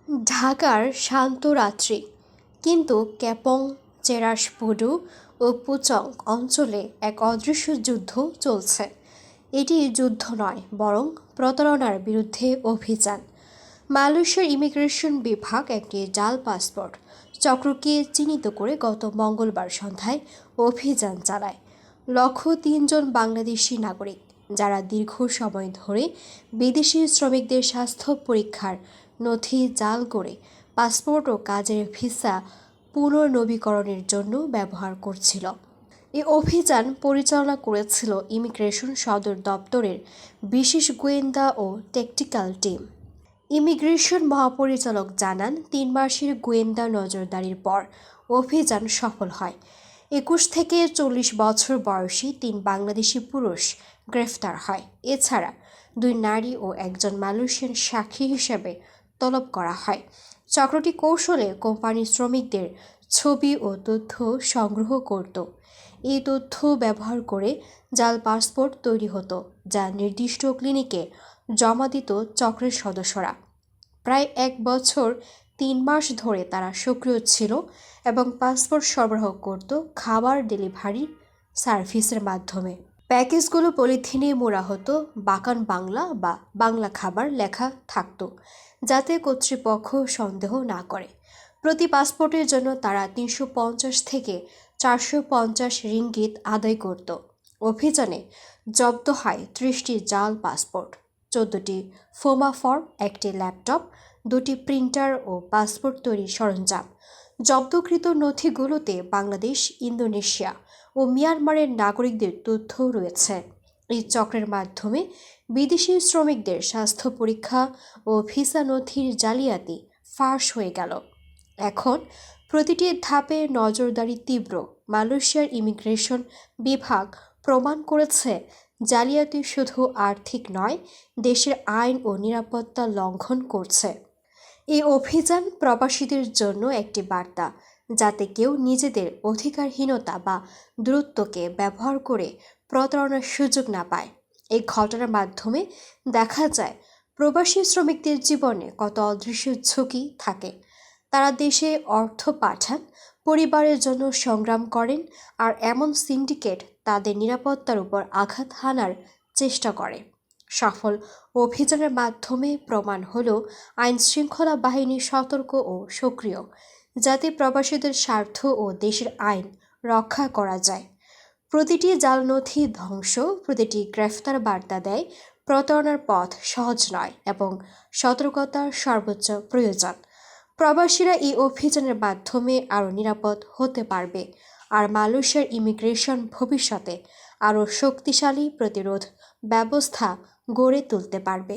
ঢাকার শান্ত রাত্রি, কিন্তু ক্যাপং, চেরাসপুডু ও পুচং অঞ্চলে এক অদৃশ্য যুদ্ধ চলছে। এটি যুদ্ধ নয়, বরং প্রতারণার বিরুদ্ধে অভিযান। মালয়েশিয়ার ইমিগ্রেশন বিভাগ একটি জাল পাসপোর্ট চক্রকে চিহ্নিত করে গত মঙ্গলবার সন্ধ্যায় অভিযান চালায়। লক্ষ্য 3 জন বাংলাদেশি নাগরিক, যারা দীর্ঘ সময় ধরে বিদেশি শ্রমিকদের স্বাস্থ্য পরীক্ষার নথি জাল করে পাসপোর্ট ও কাজের ভিসা পুনর্নবীকরণের জন্য ব্যবহার করছিল। এই অভিযান পরিচালনা করেছিল ইমিগ্রেশন সদর দপ্তরের বিশেষ গোয়েন্দা ও ট্যাকটিক্যাল টিম। ইমিগ্রেশন মহাপরিচালক জানান, 3 মাসের গোয়েন্দা নজরদারির পর অভিযান সফল হয়। 21 থেকে 40 বছর বয়সী 3 বাংলাদেশি পুরুষ গ্রেফতার হয়। এছাড়া 2 নারী ও একজন মালয়েশিয়ান সাক্ষী হিসেবে তলব করা হয়। চক্রটি কৌশলে কোম্পানির শ্রমিকদের ছবি ও তথ্য সংগ্রহ করত। এই তথ্য ব্যবহার করে জাল পাসপোর্ট তৈরি হতো, যা নির্দিষ্ট ক্লিনিকে জমা দিত চক্রের সদস্যরা। প্রায় 1 বছর 3 মাস ধরে তারা সক্রিয় ছিল এবং পাসপোর্ট সরবরাহ করত খাবার ডেলিভারি সার্ভিসের মাধ্যমে। প্যাকেজগুলো পলিথিনে মোড়া হতো, বাকান বাংলা বা বাংলা খাবার লেখা থাকতো, যাতে কর্তৃপক্ষ সন্দেহ না করে। প্রতি পাসপোর্টের জন্য তারা 350 থেকে 450 রিঙ্গিত আদায় করত। অভিযানে জব্দ হয় 30টি জাল পাসপোর্ট, 14টি ফোমা ফর্ম, 1টি ল্যাপটপ, 2টি প্রিন্টার ও পাসপোর্ট তৈরির সরঞ্জাম। জব্দকৃত নথিগুলোতে বাংলাদেশ, ইন্দোনেশিয়া ও মিয়ানমারের নাগরিকদের তথ্য রয়েছে। এই চক্রের মাধ্যমে বিদেশি শ্রমিকদের স্বাস্থ্য পরীক্ষা ও ভিসা নথির জালিয়াতি ফাঁস হয়ে গেল। এখন প্রতিটি ধাপে নজরদারি তীব্র। মালয়েশিয়ার ইমিগ্রেশন বিভাগ প্রমাণ করেছে, জালিয়াতি শুধু আর্থিক নয়, দেশের আইন ও নিরাপত্তা লঙ্ঘন করছে। এই অভিযান প্রবাসীদের জন্য একটি বার্তা, যাতে কেউ নিজেদের অধিকারহীনতা বা দূরত্বকে ব্যবহার করে প্রতারণার সুযোগ না পায়। এই ঘটনার মাধ্যমে দেখা যায় প্রবাসী শ্রমিকদের জীবনে কত অদৃশ্য ঝুঁকি থাকে। তারা দেশে অর্থ পাঠান, পরিবারের জন্য সংগ্রাম করেন, আর এমন সিন্ডিকেট তাদের নিরাপত্তার উপর আঘাত হানার চেষ্টা করে। সফল অভিযানের মাধ্যমে প্রমাণ হলো আইন শৃঙ্খলা বাহিনী সতর্ক ও সক্রিয়, যাতে প্রবাসীদের স্বার্থ ও দেশের আইন রক্ষা করা যায়। প্রতিটি জাল নথি ধ্বংস, প্রতিটি গ্রেফতার বার্তা দেয় প্রতারণার পথ সহজ নয় এবং সতর্কতার সর্বোচ্চ প্রয়োজন। প্রবাসীরা এই অভিযানের মাধ্যমে আরও নিরাপদ হতে পারবে, আর মালয়েশিয়ার ইমিগ্রেশন ভবিষ্যতে আরও শক্তিশালী প্রতিরোধ ব্যবস্থা গড়ে তুলতে পারবে।